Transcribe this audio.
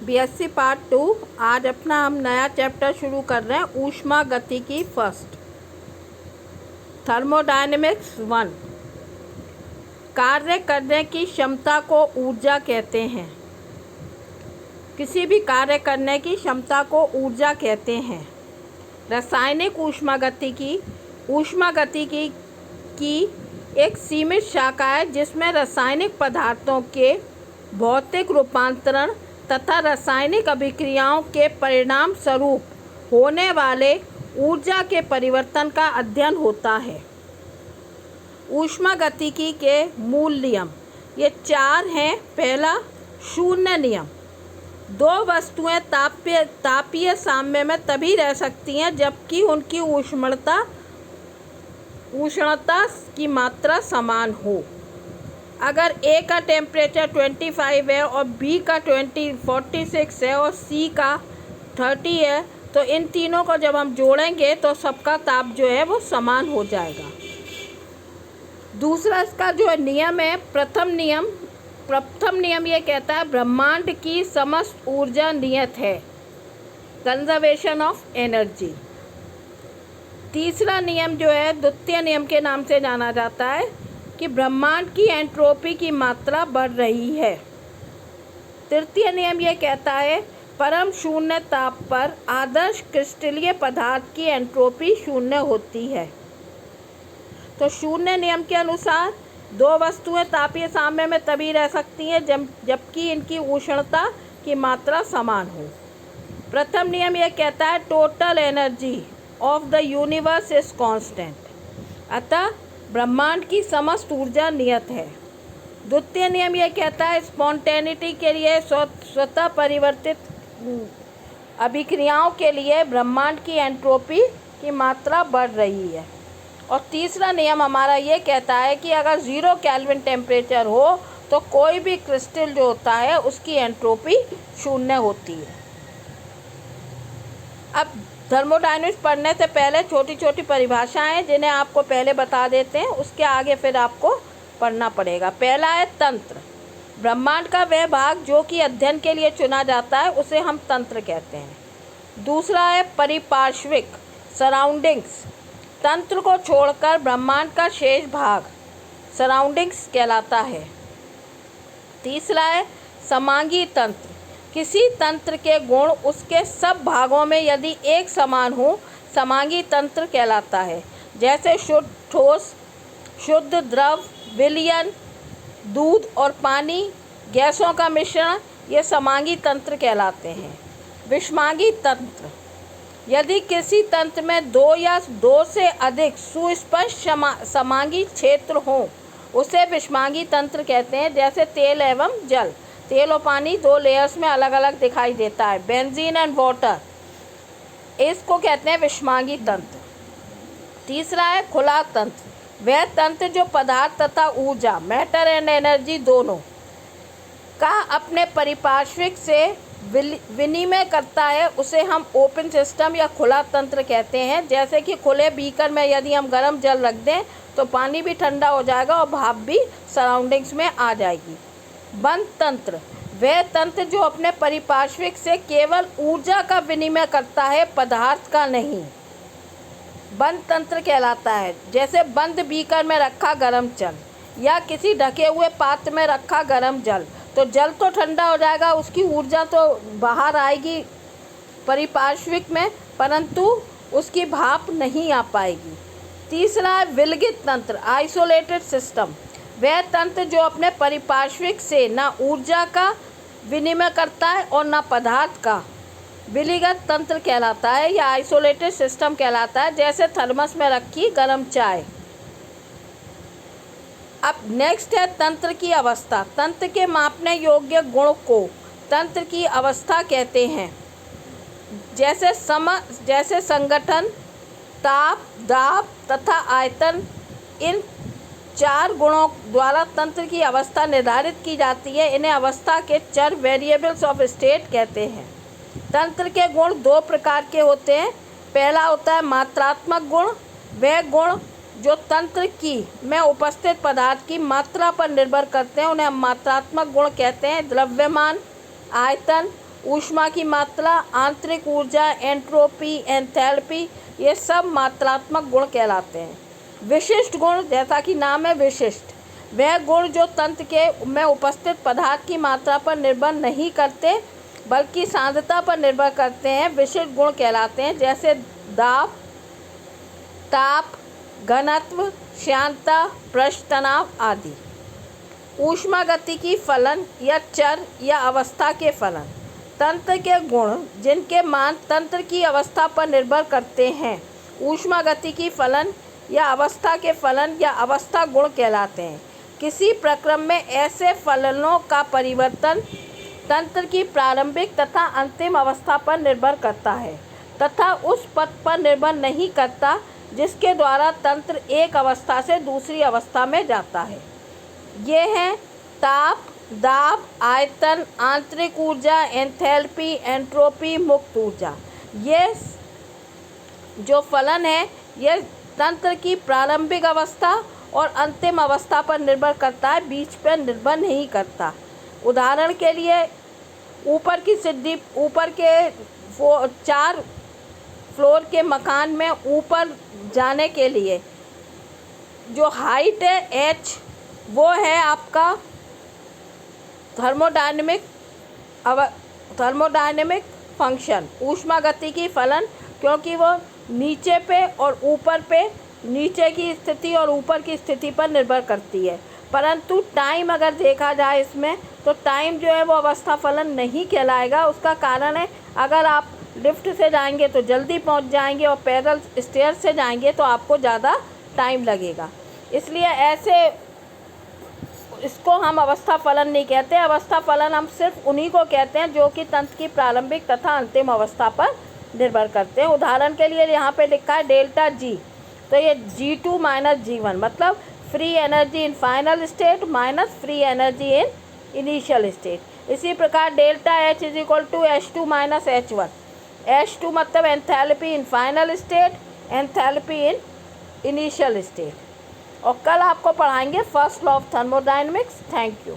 BSc part 2। आज अपना हम नया चैप्टर शुरू कर रहे हैं, ऊष्मागतिकी फर्स्ट। थर्मोडायनेमिक्स 1। कार्य करने की क्षमता को ऊर्जा कहते हैं। किसी भी कार्य करने की क्षमता को ऊर्जा कहते हैं। रासायनिक ऊष्मागतिकी की एक सीमित शाखा है जिसमें रासायनिक पदार्थों के भौतिक रूपांतरण तथा रासायनिक अभिक्रियाओं के परिणाम स्वरूप होने वाले ऊर्जा के परिवर्तन का अध्ययन होता है। ऊष्मागतिकी के मूल नियम ये 4 हैं। पहला, शून्य नियम। दो वस्तुएं तापीय साम्य में तभी रह सकती हैं जबकि उनकी उष्णता की मात्रा समान हो। अगर A का टेम्परेचर 25 है और B का 46 है और C का 30 है तो इन तीनों को जब हम जोड़ेंगे तो सबका ताप जो है वो समान हो जाएगा। दूसरा इसका जो नियम है, प्रथम नियम ये कहता है ब्रह्मांड की समस्त ऊर्जा नियत है, कंजर्वेशन ऑफ एनर्जी। तीसरा नियम जो है द्वितीय नियम के नाम से जाना जाता है कि ब्रह्मांड की एंट्रोपी की मात्रा बढ़ रही है। तृतीय नियम यह कहता है परम शून्य ताप पर आदर्श क्रिस्टलीय पदार्थ की एंट्रोपी शून्य होती है। तो शून्य नियम के अनुसार दो वस्तुएं तापीय साम्य में तभी रह सकती हैं जबकि इनकी उष्णता की मात्रा समान हो। प्रथम नियम यह कहता है total energy of the universe is constant, अतः ब्रह्मांड की समस्त ऊर्जा नियत है। द्वितीय नियम यह कहता है स्पॉन्टेनिटी के लिए स्वतः परिवर्तित अभिक्रियाओं के लिए ब्रह्मांड की एंट्रोपी की मात्रा बढ़ रही है। और तीसरा नियम हमारा ये कहता है कि अगर 0 केल्विन टेम्परेचर हो तो कोई भी क्रिस्टल जो होता है उसकी एंट्रोपी शून्य होती है। अब थर्मोडायनेमिक्स पढ़ने से पहले छोटी छोटी परिभाषाएं हैं जिन्हें आपको पहले बता देते हैं, उसके आगे फिर आपको पढ़ना पड़ेगा। पहला है तंत्र। ब्रह्मांड का वह भाग जो कि अध्ययन के लिए चुना जाता है उसे हम तंत्र कहते हैं। दूसरा है परिपार्श्विक, सराउंडिंग्स। तंत्र को छोड़कर ब्रह्मांड का शेष भाग सराउंडिंग्स कहलाता है। तीसरा है समांगी तंत्र। किसी तंत्र के गुण उसके सब भागों में यदि एक समान हो समांगी तंत्र कहलाता है। जैसे शुद्ध ठोस, शुद्ध द्रव, विलयन, दूध और पानी, गैसों का मिश्रण, ये समांगी तंत्र कहलाते हैं। विषमांगी तंत्र। यदि किसी तंत्र में 2 या 2 से अधिक सुस्पष्ट समांगी क्षेत्र हों उसे विषमांगी तंत्र कहते हैं। जैसे तेल एवं जल, तेल और पानी 2 लेयर्स में अलग अलग दिखाई देता है। बेंजीन एंड वाटर, इसको कहते हैं विषमांगी तंत्र। तीसरा है खुला तंत्र। वह तंत्र जो पदार्थ तथा ऊर्जा, मैटर एंड एनर्जी दोनों का अपने परिपार्श्विक से विनिमय करता है उसे हम ओपन सिस्टम या खुला तंत्र कहते हैं। जैसे कि खुले बीकर में यदि हम गर्म जल रख दें तो पानी भी ठंडा हो जाएगा और भाप भी सराउंडिंग्स में आ जाएगी। बंद तंत्र। वह तंत्र जो अपने परिपार्श्विक से केवल ऊर्जा का विनिमय करता है, पदार्थ का नहीं, बंद तंत्र कहलाता है। जैसे बंद बीकर में रखा गर्म जल या किसी ढके हुए पात्र में रखा गर्म जल, तो जल तो ठंडा हो जाएगा, उसकी ऊर्जा तो बाहर आएगी परिपार्श्विक में, परंतु उसकी भाप नहीं आ पाएगी। तीसरा है विलगित तंत्र, आइसोलेटेड सिस्टम। वह तंत्र जो अपने परिपार्श्विक से ना ऊर्जा का विनिमय करता है और ना पदार्थ का, विलगित तंत्र कहलाता है या आइसोलेटेड सिस्टम कहलाता है। जैसे थर्मस में रखी गर्म चाय। अब नेक्स्ट है तंत्र की अवस्था। तंत्र के मापने योग्य गुण को तंत्र की अवस्था कहते हैं। जैसे संगठन, ताप, दाब तथा आयतन, इन 4 गुणों द्वारा तंत्र की अवस्था निर्धारित की जाती है। इन्हें अवस्था के चर, वेरिएबल्स ऑफ स्टेट कहते हैं। तंत्र के गुण 2 प्रकार के होते हैं। पहला होता है मात्रात्मक गुण। वह गुण जो तंत्र की में उपस्थित पदार्थ की मात्रा पर निर्भर करते हैं उन्हें हम मात्रात्मक गुण कहते हैं। द्रव्यमान, आयतन, ऊष्मा की मात्रा, आंतरिक ऊर्जा, एंट्रोपी, एंथैल्पी, ये सब मात्रात्मक गुण कहलाते हैं। विशिष्ट गुण, जैसा कि नाम है विशिष्ट, वह गुण जो तंत्र के में उपस्थित पदार्थ की मात्रा पर निर्भर नहीं करते बल्कि सांद्रता पर निर्भर करते हैं, विशिष्ट गुण कहलाते हैं। जैसे दाब, ताप, घनत्व, श्यानता, पृष्ठ तनाव आदि। ऊष्मा गति की फलन या चर या अवस्था के फलन, तंत्र के गुण जिनके मान तंत्र की अवस्था पर निर्भर करते हैं ऊष्मा गति की फलन या अवस्था के फलन या अवस्था गुण कहलाते हैं। किसी प्रक्रम में ऐसे फलनों का परिवर्तन तंत्र की प्रारंभिक तथा अंतिम अवस्था पर निर्भर करता है तथा उस पथ पर निर्भर नहीं करता जिसके द्वारा तंत्र एक अवस्था से दूसरी अवस्था में जाता है। ये हैं ताप, दाब, आयतन, आंतरिक ऊर्जा, एंथैल्पी, एंट्रोपी, मुक्त ऊर्जा। ये जो फलन है ये तंत्र की प्रारंभिक अवस्था और अंतिम अवस्था पर निर्भर करता है, बीच पर निर्भर नहीं करता। उदाहरण के लिए ऊपर के 4 फ्लोर के मकान में ऊपर जाने के लिए जो हाइट है h, वो है आपका थर्मोडायनेमिक फंक्शन, ऊष्मा गति की फलन, क्योंकि वो नीचे पे और ऊपर पे, नीचे की स्थिति और ऊपर की स्थिति पर निर्भर करती है। परंतु टाइम अगर देखा जाए इसमें, तो टाइम जो है वो अवस्था फलन नहीं कहलाएगा। उसका कारण है, अगर आप लिफ्ट से जाएंगे तो जल्दी पहुंच जाएंगे और पैदल स्टेयर से जाएंगे तो आपको ज़्यादा टाइम लगेगा। इसलिए ऐसे इसको हम अवस्था फलन नहीं कहते। अवस्था फलन हम सिर्फ उन्हीं को कहते हैं जो कि तंत्र की प्रारंभिक तथा अंतिम अवस्था पर निर्भर करते हैं। उदाहरण के लिए यहाँ पे लिखा है डेल्टा जी, तो ये G2 माइनस G1 मतलब free energy in final state minus free energy in initial state. इसी प्रकार delta H is equal to H2 minus H1। H2 मतलब enthalpy in final state, enthalpy in initial state. और कल आपको पढ़ाएंगे first law of thermodynamics. Thank you.